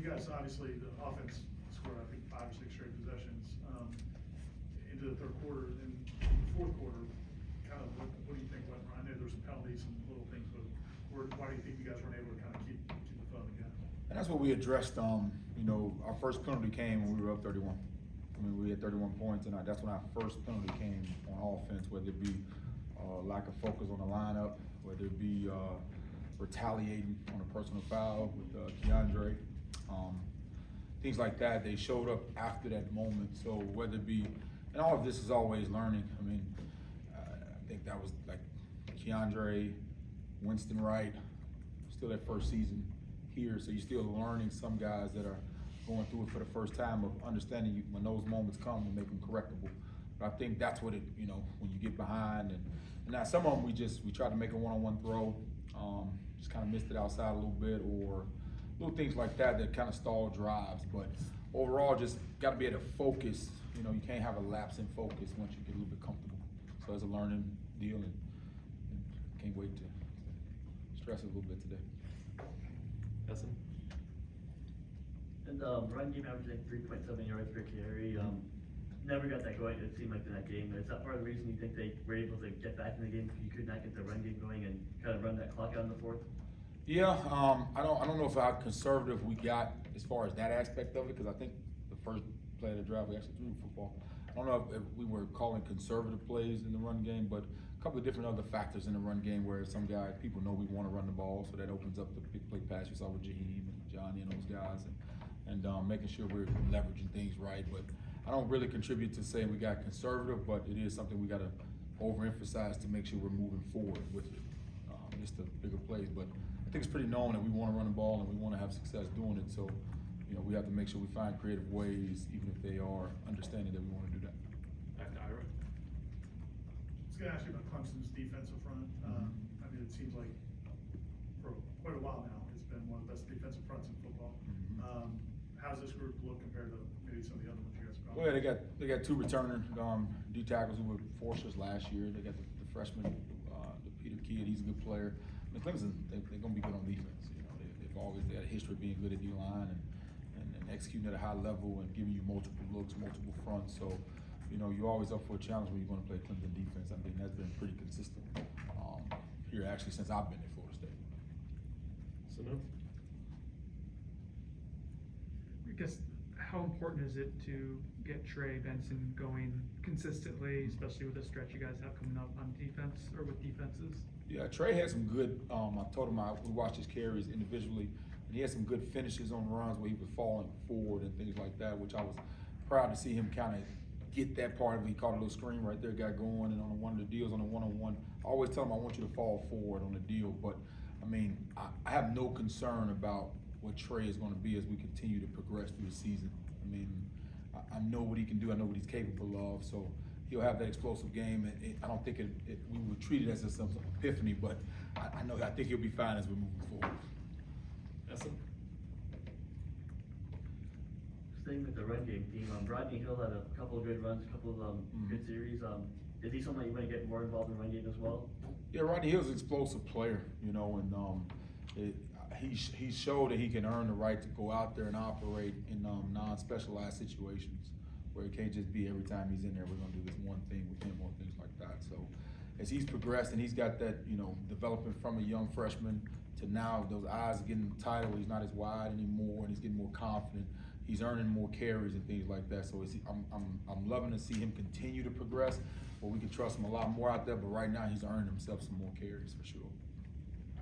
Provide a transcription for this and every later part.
you guys obviously the offense scored I think 5 or 6 straight possessions into the third quarter. And in the fourth quarter, kind of what do you think went wrong? I know there were some penalties and little things, but why do you think you guys weren't able to kind of keep the flow again? And that's what we addressed. You know, our first penalty came when we were up 31. I mean, we had 31 points, and that's when our first penalty came on offense, whether it be lack of focus on the lineup, whether it be retaliating on a personal foul with Keandre, things like that. They showed up after that moment. So whether it be, and all of this is always learning. I mean, I think that was like Keandre, Winston Wright, still that first season here. So you're still learning some guys that are going through it for the first time of understanding when those moments come and make them correctable. But I think that's what it, you know, when you get behind and now some of them we tried to make a one-on-one throw, just kind of missed it outside a little bit or little things like that kind of stall drives. But overall, just got to be able to focus. You know, you can't have a lapse in focus once you get a little bit comfortable. So it's a learning deal and can't wait to stress it a little bit today. Essen? And run game averaging 3.7 yards per carry. Never got that going, it seemed like, in that game. Is that part of the reason you think they were able to get back in the game? You could not get the run game going and kind of run that clock out in the fourth? Yeah, I don't know if how conservative we got as far as that aspect of it, because I think the first play of the drive we actually threw the football. I don't know if we were calling conservative plays in the run game, but a couple of different other factors in the run game where some guys, people know we want to run the ball, so that opens up the big play pass you saw with Jaheim and Johnny and those guys, and making sure we're leveraging things right. But I don't really contribute to saying we got conservative, but it is something we got to overemphasize to make sure we're moving forward with it. Just the bigger plays, but I think it's pretty known that we want to run the ball and we want to have success doing it. So, you know, we have to make sure we find creative ways, even if they are understanding that we want to do that. Back to Ira. I was going to ask you about Clemson's defensive front. I mean, it seems like for quite a while now, it's been one of the best defensive fronts in football. How does this group look compared to maybe some of the other ones you guys have gone? Well, they got two returning D tackles who were forcers last year. They got the freshman, the Peter Kidd. He's a good player. I mean, Clemson, they're going to be good on defense. You know, they had a history of being good at D line and executing at a high level and giving you multiple looks, multiple fronts. So, you know, you're always up for a challenge when you're going to play Clemson defense. I mean, that's been pretty consistent here actually since I've been at Florida State. Seminoles? I guess, how important is it to get Trey Benson going consistently, especially with the stretch you guys have coming up on defense or with defenses? Yeah, Trey had some good, I told him we watched his carries individually, and he had some good finishes on runs where he was falling forward and things like that, which I was proud to see him kind of get that part of it. He caught a little screen right there, got going, and on one of the deals on a one-on-one, I always tell him I want you to fall forward on the deal, but I mean, I have no concern about what Trey is going to be as we continue to progress through the season. I mean, I know what he can do. I know what he's capable of. So he'll have that explosive game. And I don't think we would treat it as some epiphany, but I think he'll be fine as we move forward. Essen? Staying with the run game team, Rodney Hill had a couple of good runs, a couple of good series. Is he someone you want to get more involved in the run game as well? Yeah, Rodney Hill's an explosive player, you know, and he showed that he can earn the right to go out there and operate in non-specialized situations where it can't just be every time he's in there, we're going to do this one thing with him or things like that. So as he's progressed and he's got that, you know, developing from a young freshman to now those eyes are getting tighter where he's not as wide anymore and he's getting more confident. He's earning more carries and things like that. So I'm loving to see him continue to progress, but we can trust him a lot more out there. But right now he's earning himself some more carries for sure.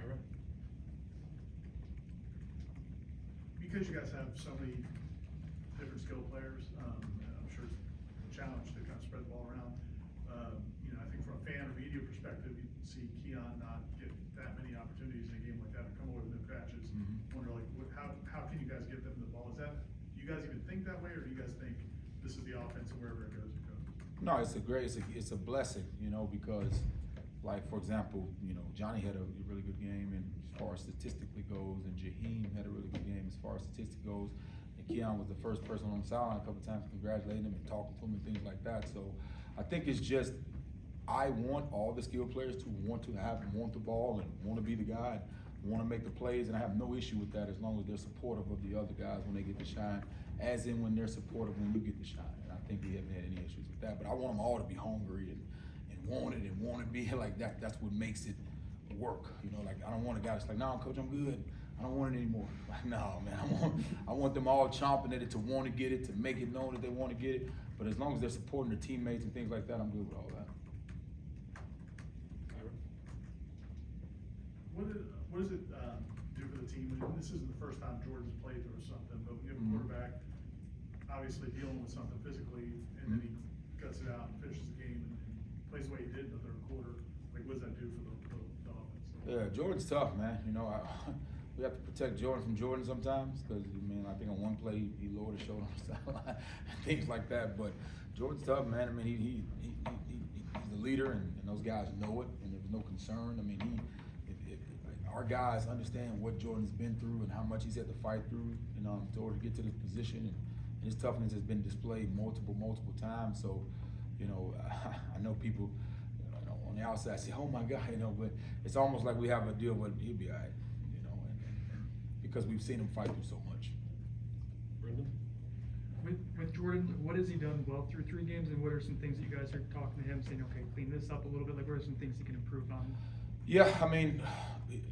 Ira? Because you guys have so many different skill players, I'm sure it's a challenge to kind of spread the ball around. You know, I think from a fan or media perspective, you see Keon not get that many opportunities in a game like that or come away with no catches. Wonder like, how can you guys get them the ball? Do you guys even think that way, or do you guys think this is the offense and wherever it goes, it goes? No, it's a blessing, you know, because like, for example, you know, Johnny had a really good game and as far as statistically goes, and Jaheim had a really good game as far as statistics goes, and Keon was the first person on the sideline a couple of times congratulating him and talking to him and things like that. So I think it's just, I want all the skilled players to want the ball and want to be the guy. want to make the plays, and I have no issue with that as long as they're supportive of the other guys when they get to shine, as in when they're supportive when you get to shine. And I think we haven't had any issues with that. But I want them all to be hungry and want it and want to be like that. That's what makes it work. You know, like I don't want a guy that's like, no, coach, I'm good. I don't want it anymore. Like, no, man, I want them all chomping at it to want to get it, to make it known that they want to get it. But as long as they're supporting their teammates and things like that, I'm good with all that. Ira? What does it do for the team? And this isn't the first time Jordan's played or something, but when you have a quarterback obviously dealing with something physically, and then he cuts it out and finishes the game and plays the way he did in the third quarter. Like, what does that do for the offense? Yeah, Jordan's tough, man. You know, we have to protect Jordan from Jordan sometimes because, I mean, I think on one play he lowered his shoulder on the sideline and things like that. But Jordan's tough, man. I mean, he's the leader, and those guys know it, and there's no concern. I mean, our guys understand what Jordan's been through and how much he's had to fight through, in order to get to this position. And his toughness has been displayed multiple times. So, you know, I know people, you know, on the outside say, "Oh my God," you know, but it's almost like we have a deal, but he'll be all right, you know, and because we've seen him fight through so much. Brendan? With Jordan, what has he done well through 3 games, and what are some things that you guys are talking to him, saying, okay, clean this up a little bit? Like, what are some things he can improve on? Yeah, I mean,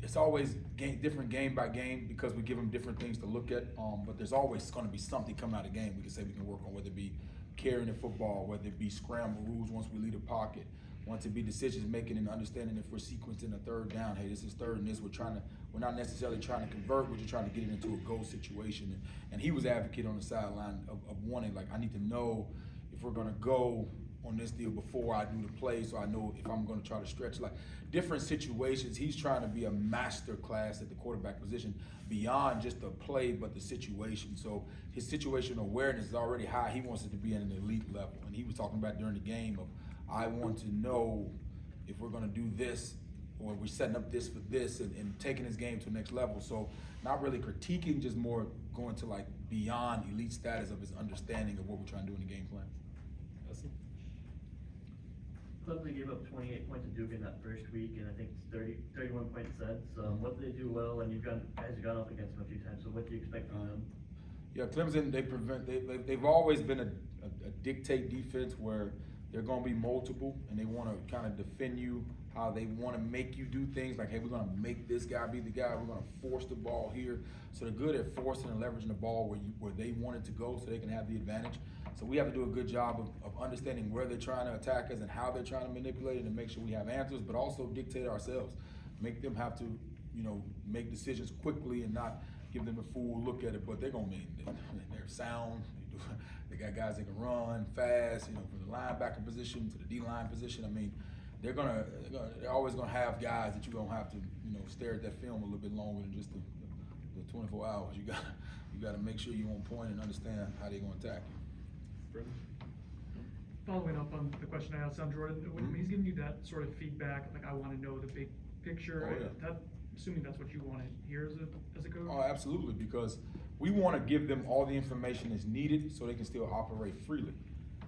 it's always different game by game because we give them different things to look at. But there's always going to be something coming out of the game we can say we can work on, whether it be carrying the football, whether it be scramble rules once we leave the pocket, once it be decisions making and understanding if we're sequencing a third down. Hey, this is third and this. We're not necessarily trying to convert. We're just trying to get it into a goal situation. And he was advocate on the sideline of wanting, like, I need to know if we're going to go on this deal before I do the play, so I know if I'm going to try to stretch, like different situations. He's trying to be a master class at the quarterback position beyond just the play, but the situation. So his situational awareness is already high. He wants it to be at an elite level. And he was talking about during the game of, I want to know if we're going to do this or we're setting up this for this, and taking his game to the next level. So not really critiquing, just more going to like beyond elite status of his understanding of what we're trying to do in the game plan. Justin? Clemson gave up 28 points to Duke in that first week, and I think it's 31 points since. What did they do well? And guys have gone up against them a few times, so what do you expect from them? Yeah, Clemson, they've always been a dictate defense where they're going to be multiple, and they want to kind of defend you how they want to make you do things. Like, hey, we're going to make this guy be the guy. We're going to force the ball here. So they're good at forcing and leveraging the ball where they want it to go so they can have the advantage. So we have to do a good job of understanding where they're trying to attack us and how they're trying to manipulate it and make sure we have answers, but also dictate ourselves. Make them have to, you know, make decisions quickly and not give them a full look at it, but they're going to mean they're sound. They got guys that can run fast, you know, from the linebacker position to the D-line position. I mean, they're always gonna have guys that you're gonna have to, you know, stare at that film a little bit longer than just the 24 hours. You gotta make sure you're on point and understand how they're gonna attack you. Brendan? Following up on the question I asked on Jordan, when he's giving you that sort of feedback, like, I want to know the big picture, Oh, yeah. assuming that's what you want to hear as a coach? Oh, absolutely, because we want to give them all the information that's needed so they can still operate freely.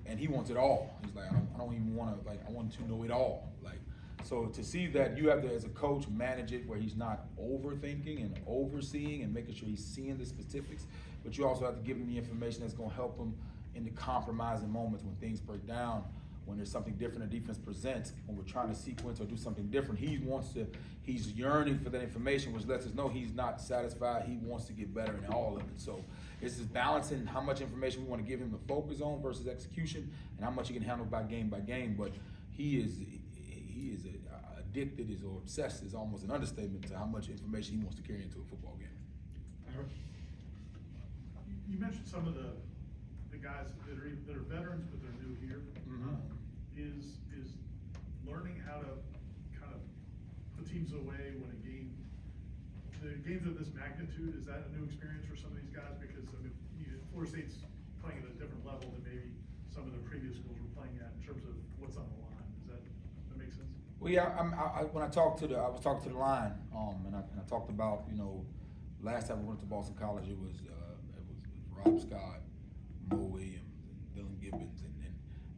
And he wants it all. He's like, I don't even want to, like, I want to know it all. Like, so to see that you have to, as a coach, manage it where he's not overthinking and overseeing and making sure he's seeing the specifics, but you also have to give him the information that's going to help him in the compromising moments when things break down, when there's something different the defense presents, when we're trying to sequence or do something different. He's yearning for that information, which lets us know he's not satisfied. He wants to get better in all of it. So it's just balancing how much information we want to give him to focus on versus execution, and how much he can handle by game. But he is addicted or obsessed is almost an understatement to how much information he wants to carry into a football game. Ira? You mentioned some of the guys that are veterans, but they're new here. Is learning how to kind of put teams away when the games of this magnitude, is that a new experience for some of these guys? Because I mean, Florida State's playing at a different level than maybe some of the previous schools were playing at in terms of what's on the line. Does that make sense? Well, yeah. When I was talking to the line, and I talked about, you know, last time we went to Boston College, it was Rob Scott, Mo Williams, and Dylan Gibbons,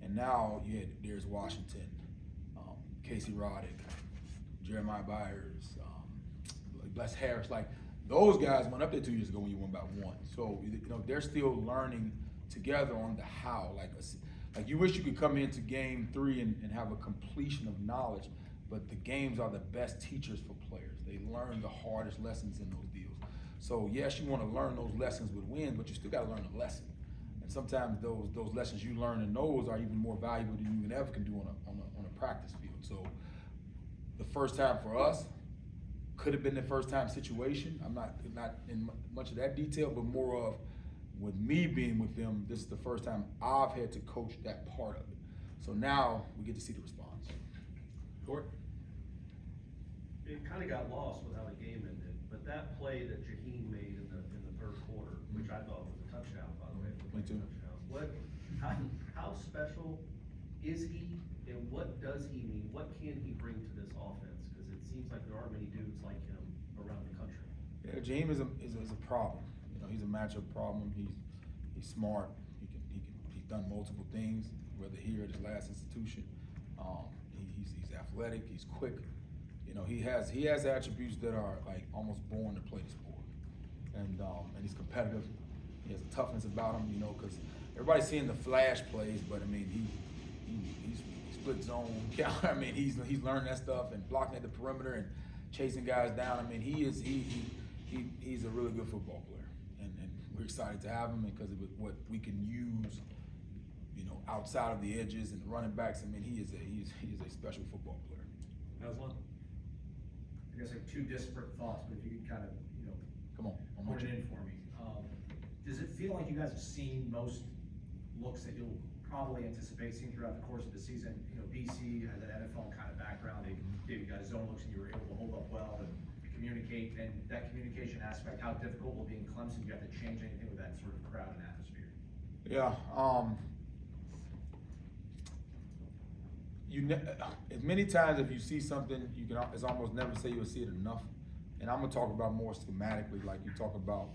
and now you had Darius Washington, Casey Roddick, Jeremiah Byers, Les Harris, like those guys went up there 2 years ago when you won by 1. So they're still learning together on the how. Like you wish you could come into game 3 and have a completion of knowledge, but the games are the best teachers for players. They learn the hardest lessons in those deals. So yes, you want to learn those lessons with wins, but you still got to learn a lesson. And sometimes those lessons you learn in those are even more valuable than you even ever can do on a practice field. So the first time for us could have been the first time situation. I'm not in much of that detail, but more of with me being with them, this is the first time I've had to coach that part of it. So now we get to see the response. Court? It kind of got lost with how the game ended, but that play that Jaheim made in the third quarter, which I thought was a touchdown, by the way. it looked Me like a too. touchdown. How special is he, and what does he mean? What can he bring to this offense? Because it seems like there aren't many dudes like him around the country. Yeah, Jaheim is a problem. He's a matchup problem. He's smart. He's done multiple things, whether here at his last institution. He's athletic. He's quick. He has attributes that are like almost born to play the sport, and he's competitive. He has a toughness about him, because everybody's seeing the flash plays, but I mean he's split zone. I mean he's learned that stuff and blocking at the perimeter and chasing guys down. I mean he's a really good football player, and we're excited to have him because of what we can use, outside of the edges and running backs. I mean he is a special football player. Aslan? I guess like two disparate thoughts, but if you could kind of, Come on, I'm point with it you. in for me. Does it feel like you guys have seen most looks that you'll probably anticipate seeing throughout the course of the season? BC has an NFL kind of background. They gave you guys zone looks and you were able to hold up well and communicate. And that communication aspect, how difficult will it be in Clemson? Do you have to change anything with that sort of crowd and atmosphere? Yeah. As many times if you see something, it's almost never say you'll see it enough. And I'm gonna talk about more schematically, like you talk about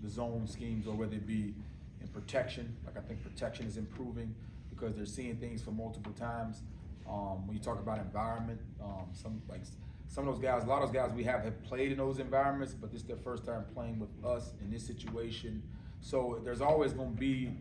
the zone schemes, or whether it be in protection. Like I think protection is improving because they're seeing things for multiple times. When you talk about environment, some of those guys, a lot of those guys we have played in those environments, but this is their first time playing with us in this situation. So there's always gonna be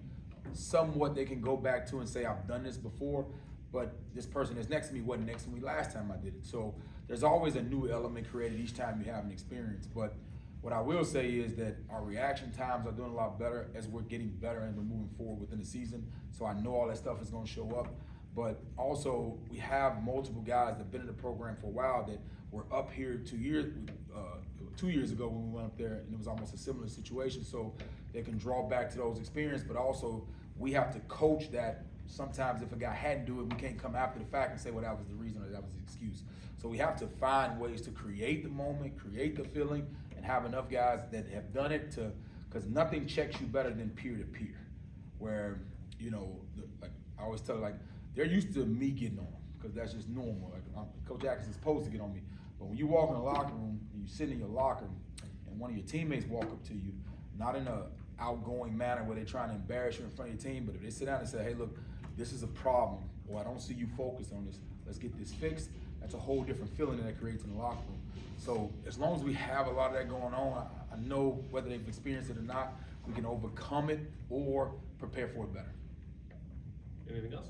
somewhat they can go back to and say, I've done this before, but this person that's next to me wasn't next to me last time I did it. So there's always a new element created each time you have an experience. But what I will say is that our reaction times are doing a lot better as we're getting better and we're moving forward within the season. So I know all that stuff is gonna show up. But also we have multiple guys that have been in the program for a while that were up here 2 years ago when we went up there, and it was almost a similar situation. So they can draw back to those experiences, but also we have to coach that. Sometimes if a guy hadn't do it, we can't come after the fact and say, well, that was the reason or that was the excuse. So we have to find ways to create the moment, create the feeling, and have enough guys that have done it because nothing checks you better than peer-to-peer, where, like I always tell, like, they're used to me getting on them because that's just normal. Like Coach Atkins is supposed to get on me. But when you walk in the locker room and you sit in your locker and one of your teammates walk up to you, not in a outgoing manner where they're trying to embarrass you in front of your team, but if they sit down and say, hey, look, this is a problem, or I don't see you focused on this, let's get this fixed, that's a whole different feeling that it creates in the locker room. So as long as we have a lot of that going on, I know whether they've experienced it or not, we can overcome it or prepare for it better. Anything else?